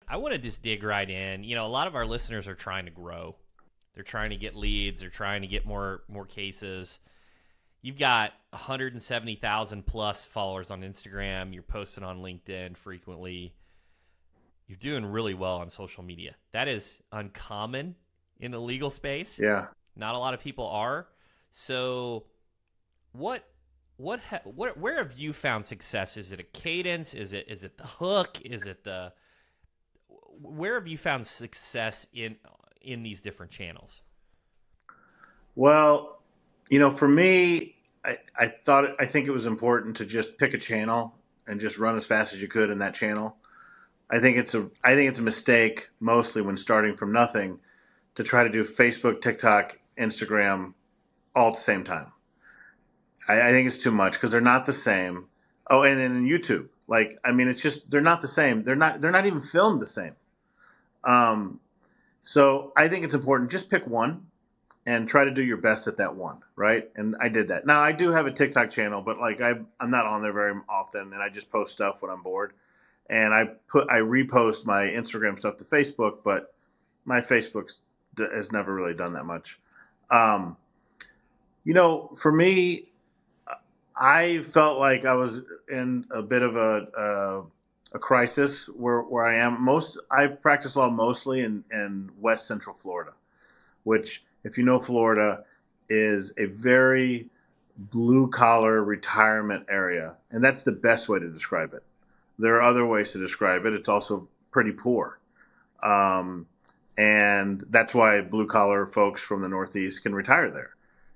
I want to just dig right in. A lot of our listeners are trying to grow. They're trying to get leads. They're trying to get more cases. You've got 170,000 plus followers on Instagram. You're posting on LinkedIn frequently. You're doing really well on social media. That is uncommon in the legal space. Yeah. Not a lot of people are. So, where have you found success? Is it a cadence? Is it the hook? Where have you found success in these different channels? Well, for me, I think it was important to just pick a channel and just run as fast as you could in that channel. I think it's a mistake mostly when starting from nothing to try to do Facebook, TikTok, Instagram all at the same time. I think it's too much because they're not the same. Oh, and then YouTube, it's just they're not the same. They're not even filmed the same. Um, so I think it's important just pick one and try to do your best at that one, right? And I did that. Now I do have a TikTok channel, but I'm not on there very often, and I just post stuff when I'm bored. And I repost my Instagram stuff to Facebook, but my Facebook has never really done that much. Um, for me, I felt like I was in a bit of a crisis where I am. I practice law mostly in West Central Florida, which, if you know Florida, is a very blue collar retirement area, and that's the best way to describe it. There are other ways to describe it. It's also pretty poor. Um, and that's why blue collar folks from the Northeast can retire there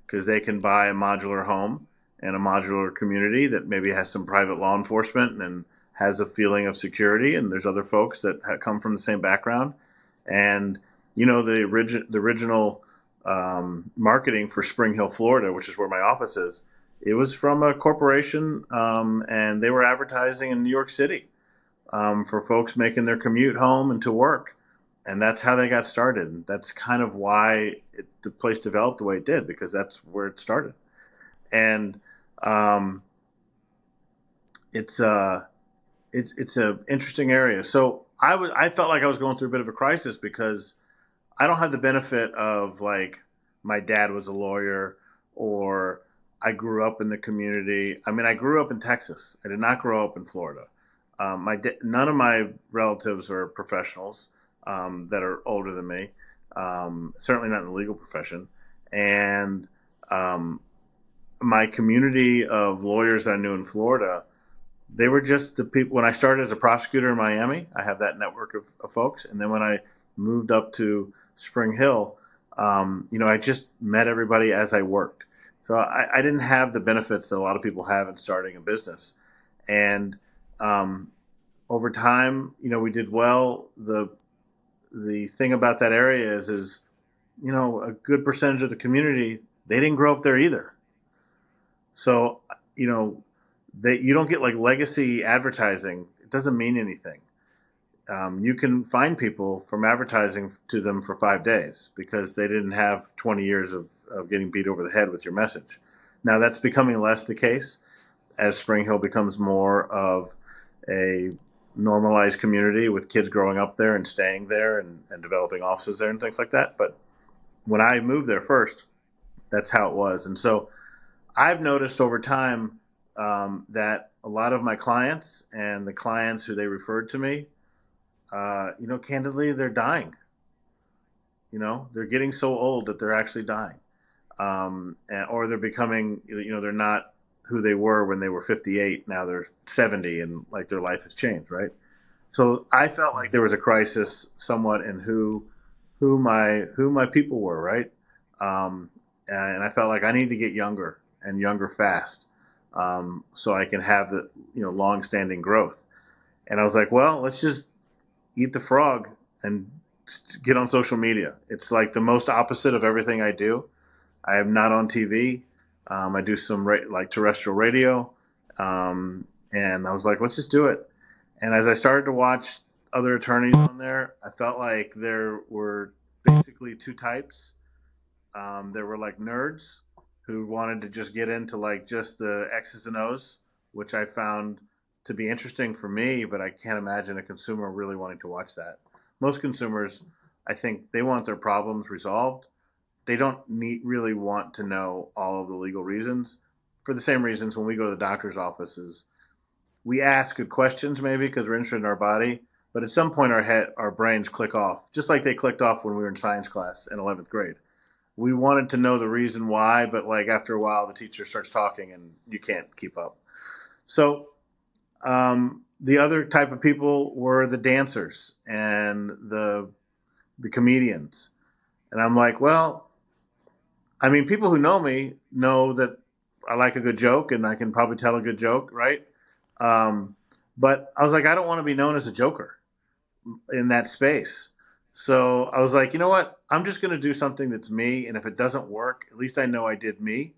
because they can buy a modular home and a modular community that maybe has some private law enforcement and has a feeling of security. And there's other folks that come from the same background. And, the original marketing for Spring Hill, Florida, which is where my office is, it was from a corporation, and they were advertising in New York City for folks making their commute home and to work. And that's how they got started. And that's kind of why the place developed the way it did, because that's where it started. And um, it's it's a interesting area. So I felt like I was going through a bit of a crisis because I don't have the benefit of like my dad was a lawyer or I grew up in the community. I mean, I grew up in Texas. I did not grow up in Florida. None of my relatives are professionals that are older than me. Certainly not in the legal profession. And um, my community of lawyers that I knew in Florida, they were just the people. When I started as a prosecutor in Miami, I have that network of folks. And then when I moved up to Spring Hill, I just met everybody as I worked. So I didn't have the benefits that a lot of people have in starting a business. And um, over time, we did well. The thing about that area is a good percentage of the community, they didn't grow up there either. So, you don't get like legacy advertising. It doesn't mean anything. You can find people from advertising to them for 5 days because they didn't have 20 years of getting beat over the head with your message. Now that's becoming less the case as Spring Hill becomes more of a normalized community with kids growing up there and staying there and developing offices there and things like that. But when I moved there first, that's how it was. And so I've noticed over time that a lot of my clients and the clients who they referred to me, candidly, they're dying. They're getting so old that they're actually dying, or they're becoming, they're not who they were when they were 58. Now they're 70, and like their life has changed, right? So I felt like there was a crisis somewhat in who my people were, right? And I felt like I need to get younger and younger fast, so I can have the long-standing growth. And I was like, well, let's just eat the frog and get on social media. It's like the most opposite of everything I do. I am not on TV. I do some like terrestrial radio, and I was like, let's just do it. And as I started to watch other attorneys on there, I felt like there were basically two types. There were like nerds who wanted to just get into like just the X's and O's, which I found to be interesting for me, but I can't imagine a consumer really wanting to watch that. Most consumers, I think, they want their problems resolved. They don't really want to know all of the legal reasons. For the same reasons when we go to the doctor's offices, we ask good questions maybe because we're interested in our body, but at some point our brains click off, just like they clicked off when we were in science class in 11th grade. We wanted to know the reason why, but like after a while, the teacher starts talking and you can't keep up. So the other type of people were the dancers and the comedians, and I'm like, well, I mean, people who know me know that I like a good joke and I can probably tell a good joke, right? Um, but I was like, I don't want to be known as a joker in that space. So I was like, you know what? I'm just going to do something that's me, and if it doesn't work, at least I know I did me.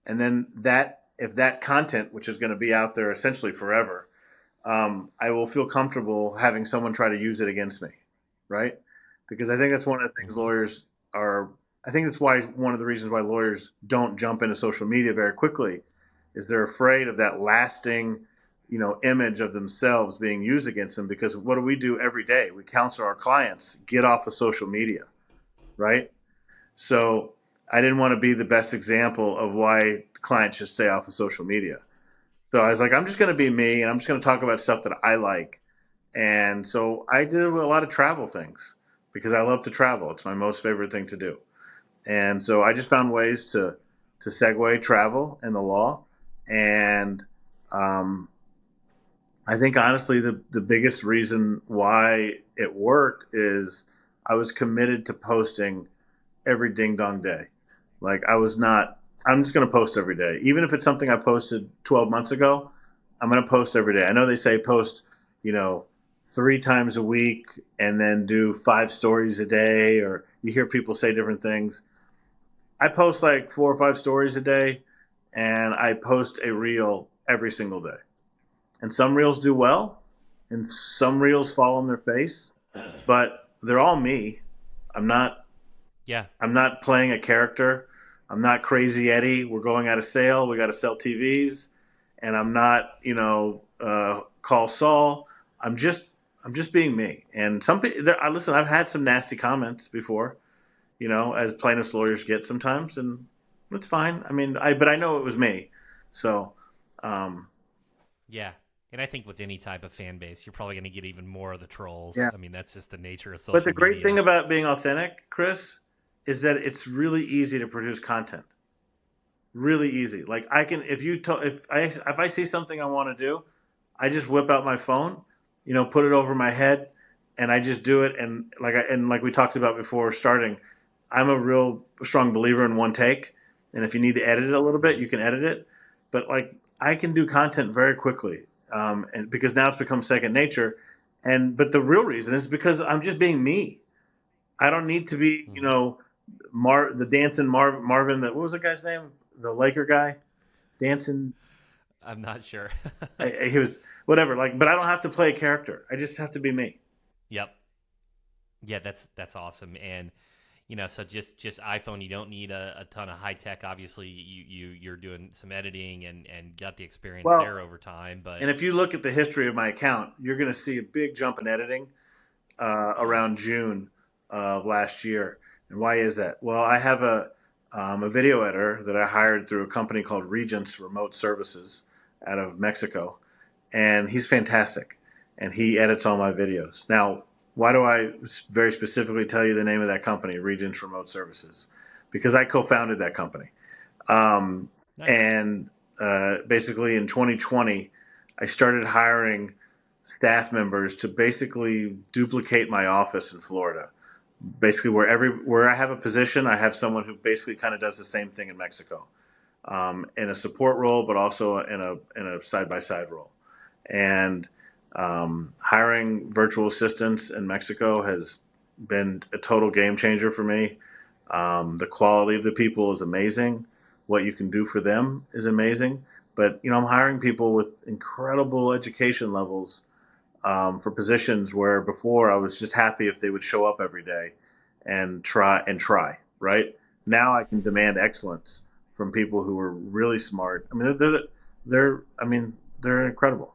And then that, if that content, which is going to be out there essentially forever, I will feel comfortable having someone try to use it against me, right? Because I think that's one of the things Hmm. lawyers are. I think that's why one of the reasons why lawyers don't jump into social media very quickly is they're afraid of that lasting, image of themselves being used against them. Because what do we do every day? We counsel our clients get off of social media, right? So I didn't want to be the best example of why clients should stay off of social media. So I was like, I'm just going to be me, and I'm just going to talk about stuff that I like. And so I did a lot of travel things because I love to travel. It's my most favorite thing to do. And so I just found ways to segue travel and the law. And um, I think honestly, the biggest reason why it worked is I was committed to posting every ding dong day. Like I was not. I'm just going to post every day, even if it's something I posted 12 months ago. I'm going to post every day. I know they say post, you know, 3 times a week and then do 5 stories a day, or you hear people say different things. I post like 4 or 5 stories a day, and I post a reel every single day. And some reels do well, and some reels fall on their face, but they're all me. I'm not Yeah. I'm not playing a character. I'm not Crazy Eddie. We're going out of sale. We got to sell TVs, and I'm not, call Saul. I'm just I'm just being me. And some people, I listen. I've had some nasty comments before, as plaintiffs lawyers get sometimes, and it's fine. I mean, but I know it was me, so um, Yeah. And I think with any type of fan base, you're probably going to get even more of the trolls. yeah. I mean, that's just the nature of But the social great thing media. about being authentic, Chris, is that it's really easy to produce content. Really easy. Like I can, if I see something I want to do, I just whip out my phone, put it over my head, and I just do it. And like we talked about before starting, I'm a real strong believer in one take. And if you need to edit it a little bit, Mhm. you can edit it. But like I can do content very quickly, and because now it's become second nature. And but the real reason is because I'm just being me. I don't need to be, Mhm. The dancing Marvin. What was the guy's name? The Laker guy dancing. I'm not sure. He was whatever. Like, but I don't have to play a character. I just have to be me. Yep. Yeah, that's awesome. And so just iPhone, you don't need a ton of high tech. Obviously, you're doing some editing and got the experience Well, there over time. But and if you look at the history of my account, you're going to see a big jump in editing around June of last year. And why is that? Well, I have a video editor that I hired through a company called Regents Remote Services out of Mexico, and he's fantastic, and he edits all my videos. Now, why do I very specifically tell you the name of that company, Regents Remote Services? Because I co-founded that company, um, nice. and basically in 2020, I started hiring staff members to basically duplicate my office in Florida. Basically, where I have a position, I have someone who basically kind of does the same thing in Mexico, in a support role, but also in a side by side role. And hiring virtual assistants in Mexico has been a total game changer for me. The quality of the people is amazing. What you can do for them is amazing. But I'm hiring people with incredible education levels for positions where before I was just happy if they would show up every day and try. Right now, I can demand excellence from people who are really smart. I mean, they're I mean, they're incredible.